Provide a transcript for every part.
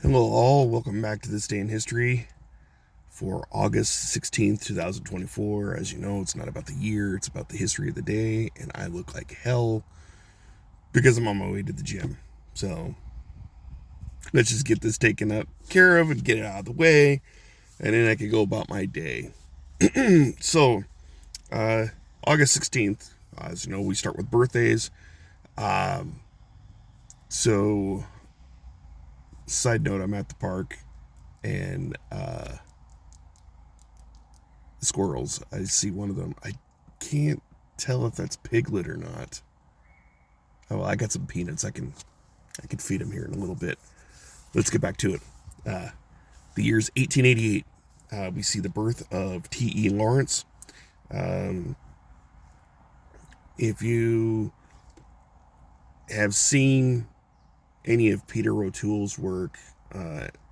Hello, all. Welcome back to This Day in History for August 16th, 2024. As you know, it's not about the year, it's about the history of the day, and I look like hell because I'm on my way to the gym. So let's just get this taken up care of and get it out of the way, and then I can go about my day. So, uh, August 16th, as you know, we start with birthdays. Um, so, side note, I'm at the park and squirrels. I see one of them. I can't tell if that's Piglet or not. Oh, well, I got some peanuts. I can feed him here in a little bit. Let's get back to it. Uh, the year's 1888. We see the birth of T.E. Lawrence. Um, if you have seen any of Peter O'Toole's work,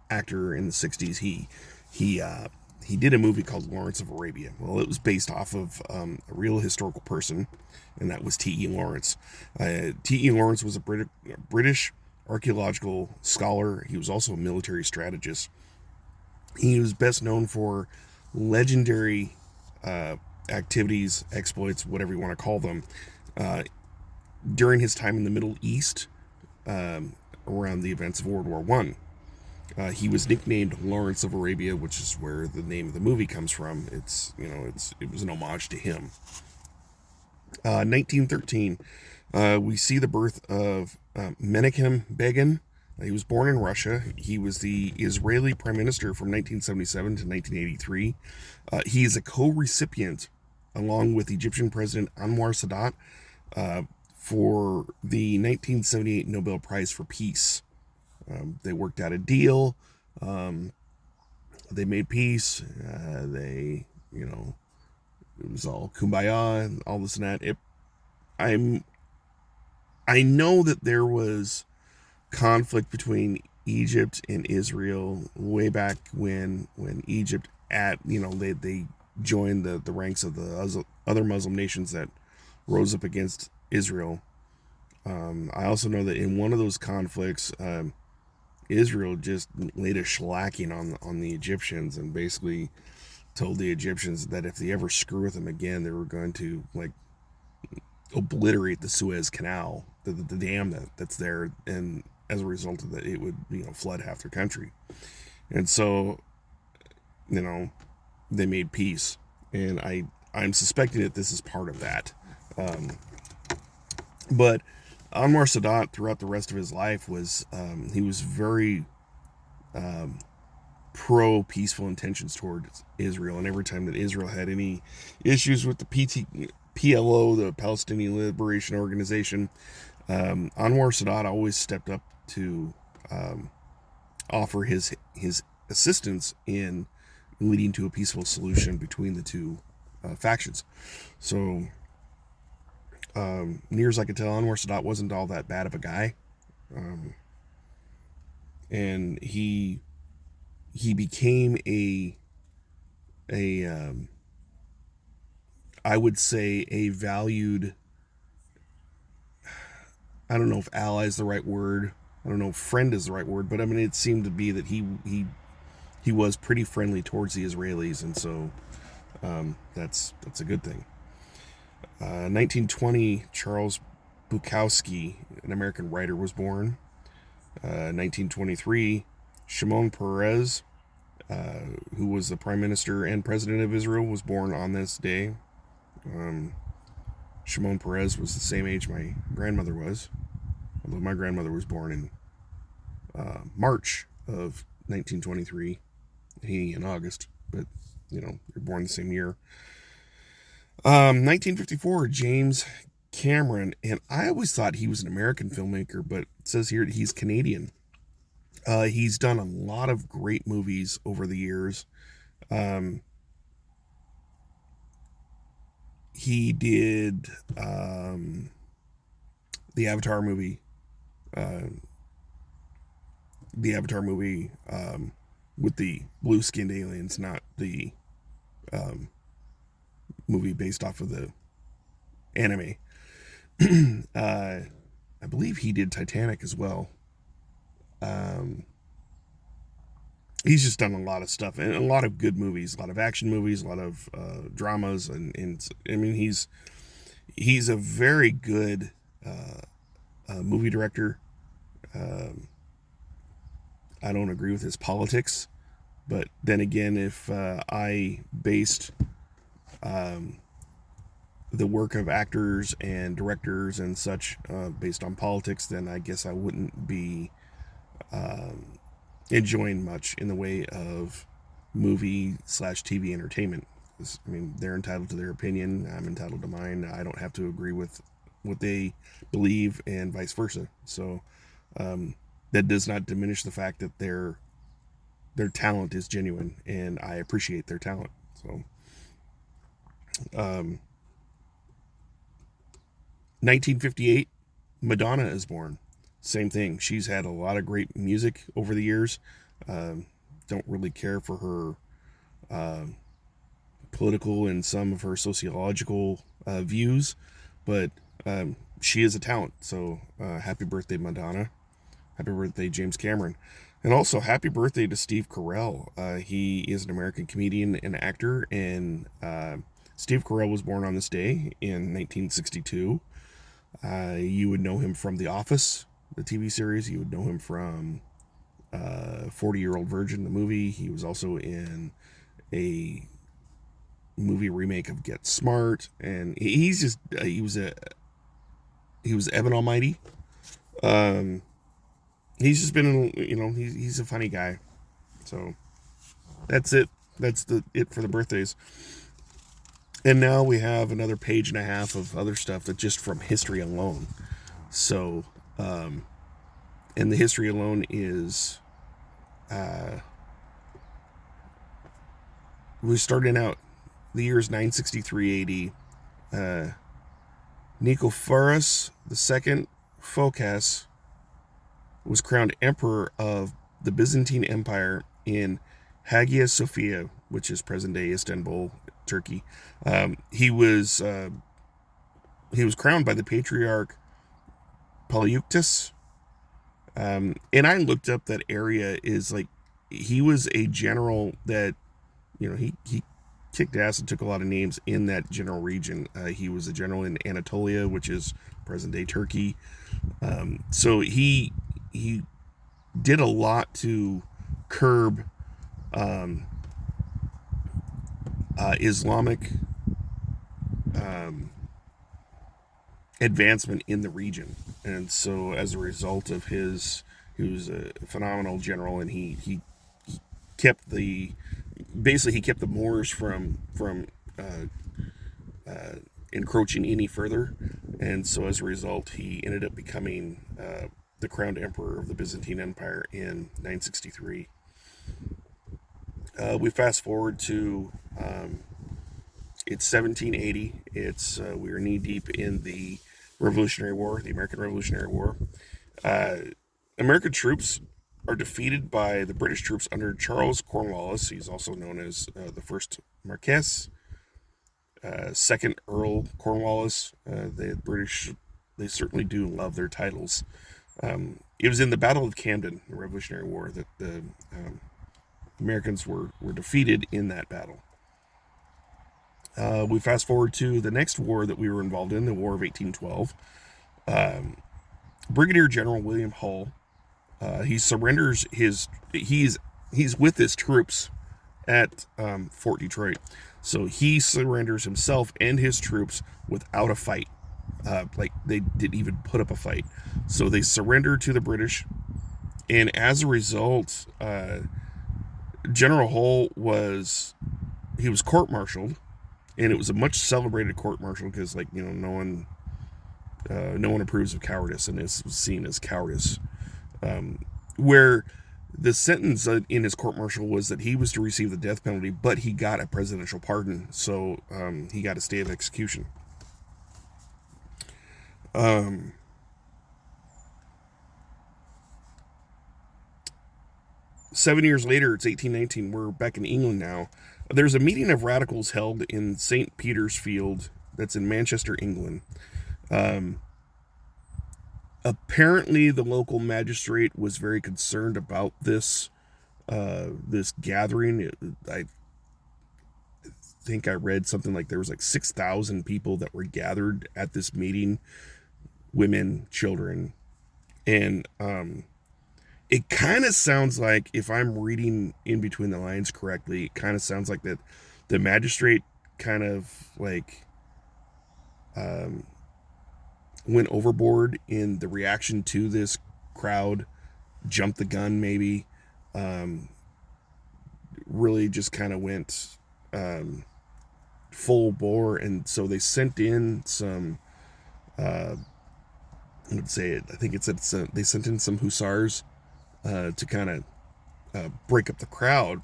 actor in the 60s, he did a movie called Lawrence of Arabia. Well, it was based off of a real historical person, and that was T.E. Lawrence. T.E. Lawrence was a British archaeological scholar. He was also a military strategist. He was best known for legendary activities, exploits, whatever you want to call them, uh, during his time in the Middle East, around the events of World War One. He was nicknamed Lawrence of Arabia, which is where the name of the movie comes from. It was an homage to him. 1913, we see the birth of Menachem Begin. He was born in Russia. He was the Israeli prime minister from 1977 to 1983. He is a co-recipient, along with Egyptian President Anwar Sadat, for the 1978 Nobel Prize for Peace. They worked out a deal. Um, they made peace. It was all kumbaya and all this and that. I'm, I know that there was conflict between Egypt and Israel way back when Egypt they joined the ranks of the other Muslim nations that rose up against Israel. I also know that in one of those conflicts, Israel just laid a shellacking on the Egyptians and basically told the Egyptians that if they ever screw with them again, they were going to obliterate the Suez Canal, the dam that's there, and as a result of that, it would flood half their country. And so, they made peace, and I'm suspecting that this is part of that. Um, but Anwar Sadat, throughout the rest of his life, he was very um, pro peaceful intentions towards Israel, and every time that Israel had any issues with the PLO, the Palestinian Liberation Organization, Anwar Sadat always stepped up to offer his assistance in leading to a peaceful solution between the two factions. So, near as I could tell, Anwar Sadat wasn't all that bad of a guy, um, and he became a I would say a valued. I don't know if ally is the right word. I don't know if friend is the right word, but I mean it seemed to be that he was pretty friendly towards the Israelis, and so that's a good thing. 1920, Charles Bukowski, an American writer, was born. 1923, Shimon Peres, who was the prime minister and president of Israel, was born on this day. Um, Shimon Peres was the same age my grandmother was, although my grandmother was born in March of 1923, he in August, but they're born the same year. 1954, James Cameron, and I always thought he was an American filmmaker, but it says here that he's Canadian. He's done a lot of great movies over the years. Um, he did the Avatar movie, uh, the Avatar movie with the blue-skinned aliens, not the um, movie based off of the anime. I believe he did Titanic as well. Um, he's just done a lot of stuff and a lot of good movies, a lot of action movies, a lot of dramas, and I mean he's a very good movie director. Um, I don't agree with his politics, but then again, if I based um, the work of actors and directors and such based on politics, then I guess I wouldn't be um, enjoying much in the way of movie slash TV entertainment. I mean, they're entitled to their opinion. I'm entitled to mine. I don't have to agree with what they believe, and vice versa. So um, that does not diminish the fact that their talent is genuine, and I appreciate their talent. So, um, 1958, Madonna is born. Same thing. She's had a lot of great music over the years. Um, don't really care for her uh, political and some of her sociological views, but she is a talent. So happy birthday, Madonna. Happy birthday, James Cameron. And also, happy birthday to Steve Carell. He is an American comedian and actor, and Steve Carell was born on this day in 1962. You would know him from The Office, the TV series. You would know him from 40-Year-Old Virgin, the movie. He was also in a movie remake of Get Smart, and he's just he was Evan Almighty. Um, he's just been he's a funny guy. So that's it. That's it for the birthdays. And now we have another page and a half of other stuff that just from history alone. So, and the history alone is, we're starting out, the year is 963 AD. Nicephorus II Phocas was crowned emperor of the Byzantine Empire in Hagia Sophia, which is present-day Istanbul, Turkey. He was crowned by the patriarch Polyeuctus. And I looked up that area is like he was a general that he kicked ass and took a lot of names in that general region. He was a general in Anatolia, which is present-day Turkey. So he did a lot to curb Islamic advancement in the region, and so as a result of he was a phenomenal general, and he kept the he kept the Moors from encroaching any further, and so as a result, he ended up becoming the crowned emperor of the Byzantine Empire in 963. We fast forward to it's 1780. We are knee deep in the Revolutionary War, the American Revolutionary War. American troops are defeated by the British troops under Charles Cornwallis. He's also known as the first Marquess, second Earl Cornwallis. The British, they certainly do love their titles. It was in the Battle of Camden, the Revolutionary War, that the Americans were defeated in that battle. We fast forward to the next war that we were involved in, the War of 1812. Brigadier General William Hull, he surrenders he's with his troops at Fort Detroit. So he surrenders himself and his troops without a fight. Like they didn't even put up a fight. So they surrender to the British, and as a result, General Hull was court-martialed, and it was a much celebrated court-martial because, no one approves of cowardice, and this was seen as cowardice. Where the sentence in his court-martial was that he was to receive the death penalty, but he got a presidential pardon, so he got a stay of execution. 7 years later, it's 1819. We're back in England now. There's a meeting of radicals held in St. Peter's Field that's in Manchester, England. Apparently, the local magistrate was very concerned about this this gathering. I think I read something like there was like 6,000 people that were gathered at this meeting, women, children, and it kind of sounds like, if I'm reading in between the lines correctly, it kind of sounds like that the magistrate kind of like went overboard in the reaction to this crowd, jumped the gun maybe, really just kind of went full bore, and so they sent in some I would say it. I think they sent in some hussars to kind of break up the crowd.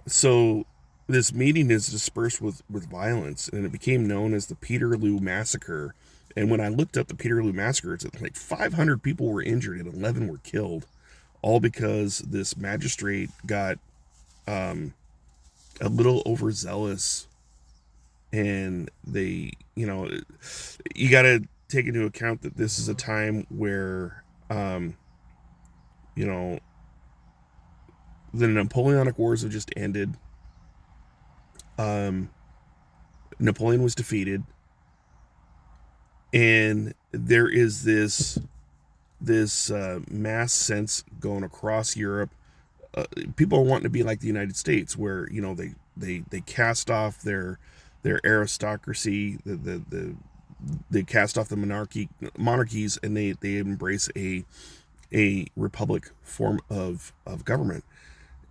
So this meeting is dispersed with violence, and it became known as the Peterloo Massacre. And when I looked up the Peterloo Massacre, it's like 500 people were injured and 11 were killed, all because this magistrate got a little overzealous. And they, you got to take into account that this is a time where, you know, the Napoleonic Wars have just ended. Napoleon was defeated, and there is this mass sense going across Europe. People are wanting to be like the United States, where they cast off their aristocracy, they cast off the monarchies, and they embrace a republic form of government.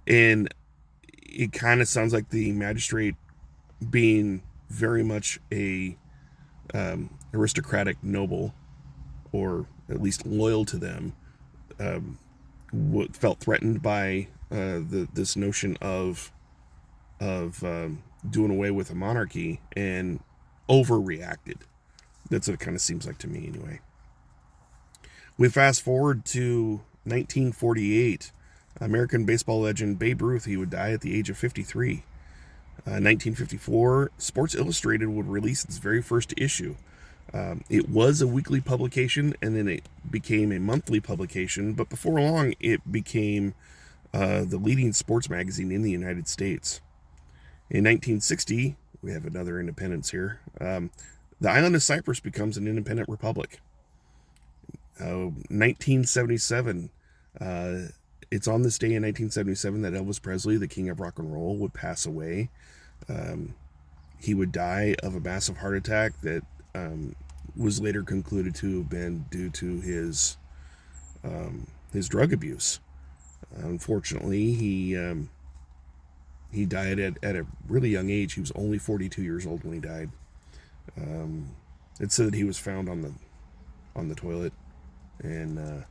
And it kind of sounds like the magistrate, being very much a aristocratic noble, or at least loyal to them, felt threatened by this notion of doing away with a monarchy, and overreacted. That's what it kind of seems like to me, anyway. We fast forward to 1948. American baseball legend Babe Ruth, he would die at the age of 53. 1954, Sports Illustrated would release its very first issue. It was a weekly publication, and then it became a monthly publication, but before long, it became the leading sports magazine in the United States. In 1960, we have another independence here. The island of Cyprus becomes an independent republic. 1977, it's on this day in 1977 that Elvis Presley, the king of rock and roll, would pass away. He would die of a massive heart attack that was later concluded to have been due to his drug abuse. Unfortunately, he died at a really young age. He was only 42 years old when he died. It said that he was found on the toilet, and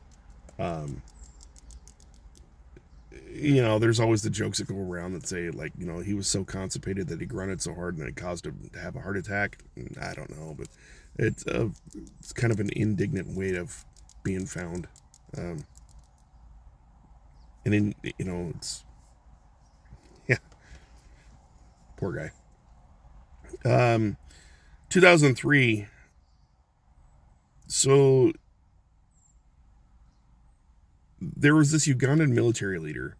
there's always the jokes that go around that say, like, he was so constipated that he grunted so hard and it caused him to have a heart attack. I don't know, but it's kind of an indignant way of being found. And then, it's, yeah, poor guy. 2003. So there was this Ugandan military leader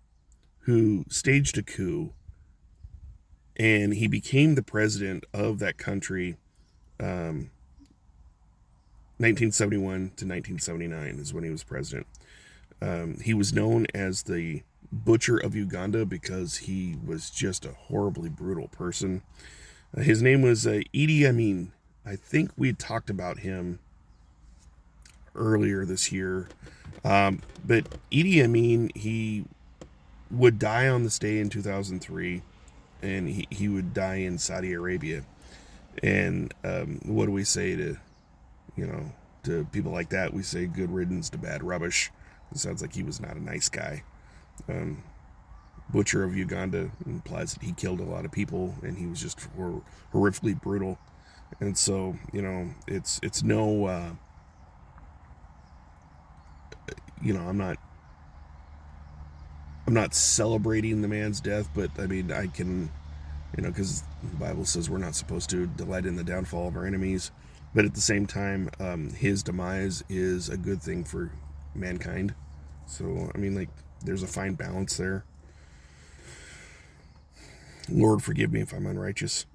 who staged a coup, and he became the president of that country. 1971 to 1979 is when he was president. He was known as the Butcher of Uganda because he was just a horribly brutal person. His name was Idi Amin. I think we had talked about him earlier this year. But Idi Amin, he would die on this day in 2003, and he would die in Saudi Arabia. And what do we say to people like that? We say good riddance to bad rubbish. It sounds like he was not a nice guy. Butcher of Uganda implies that he killed a lot of people, and he was just horrifically brutal. And so, it's no, I'm not celebrating the man's death, but I mean, I can, because the Bible says we're not supposed to delight in the downfall of our enemies, but at the same time, his demise is a good thing for mankind. So, I mean, like, there's a fine balance there. Lord, forgive me if I'm unrighteous.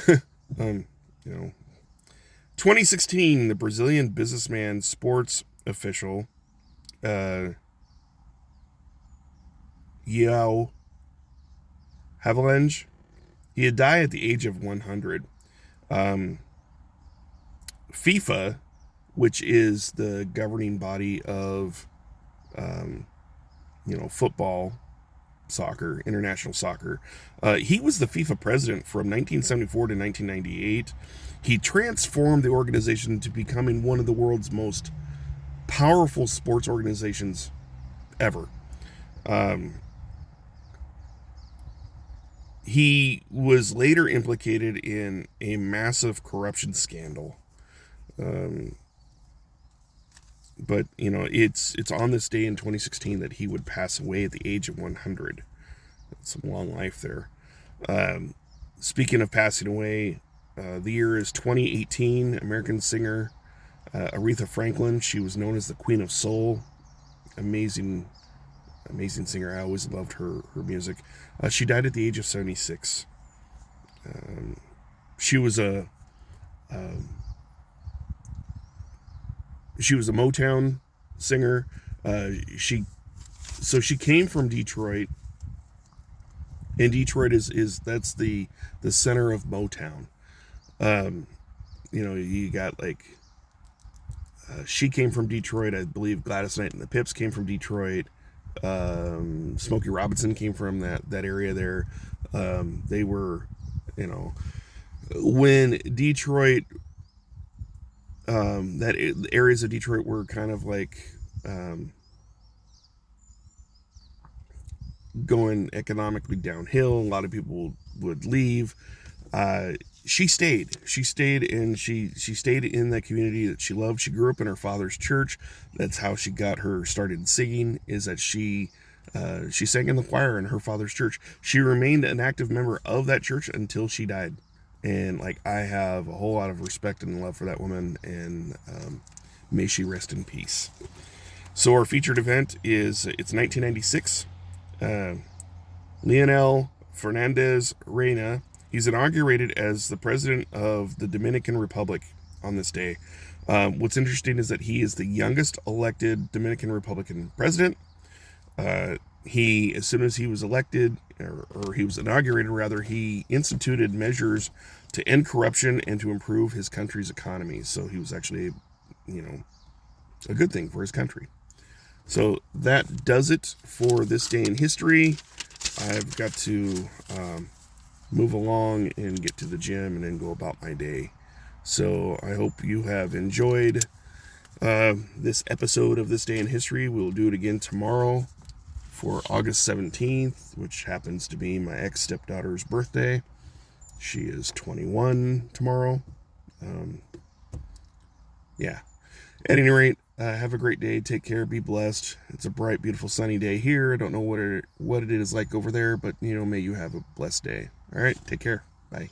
You know, 2016, the Brazilian businessman, sports official, João Havelange, he had died at the age of 100. FIFA, which is the governing body of, football, soccer, international soccer. He was the FIFA president from 1974 to 1998. He transformed the organization to becoming one of the world's most powerful sports organizations ever. He was later implicated in a massive corruption scandal. But it's on this day in 2016 that he would pass away at the age of 100. That's some long life there. Speaking of passing away, the year is 2018. American singer Aretha Franklin. She was known as the Queen of Soul. Amazing singer. I always loved her music. She died at the age of 76. She was a Motown singer. She came from Detroit, and Detroit is that's the center of Motown. You got she came from Detroit. I believe Gladys Knight and the Pips came from Detroit. Smokey Robinson came from that area there. They were, when Detroit, that areas of Detroit were kind of going economically downhill. A lot of people would leave. She stayed, and she stayed in that community that she loved. She grew up in her father's church. That's how she got her started singing, is that she sang in the choir in her father's church. She remained an active member of that church until she died. And I have a whole lot of respect and love for that woman, and may she rest in peace. So our featured event it's 1996. Leonel Fernandez Reina, he's inaugurated as the president of the Dominican Republic on this day. What's interesting is that he is the youngest elected Dominican Republican president. As soon as he was elected, or he was inaugurated rather, he instituted measures to end corruption and to improve his country's economy. So he was actually, a good thing for his country. So that does it for this day in history. I've got to move along and get to the gym and then go about my day. So I hope you have enjoyed this episode of This Day in History. We'll do it again tomorrow for August 17th, which happens to be my ex-stepdaughter's birthday. She is 21 tomorrow. At any rate, have a great day. Take care. Be blessed. It's a bright, beautiful, sunny day here. I don't know what it is like over there, but may you have a blessed day. All right. Take care. Bye.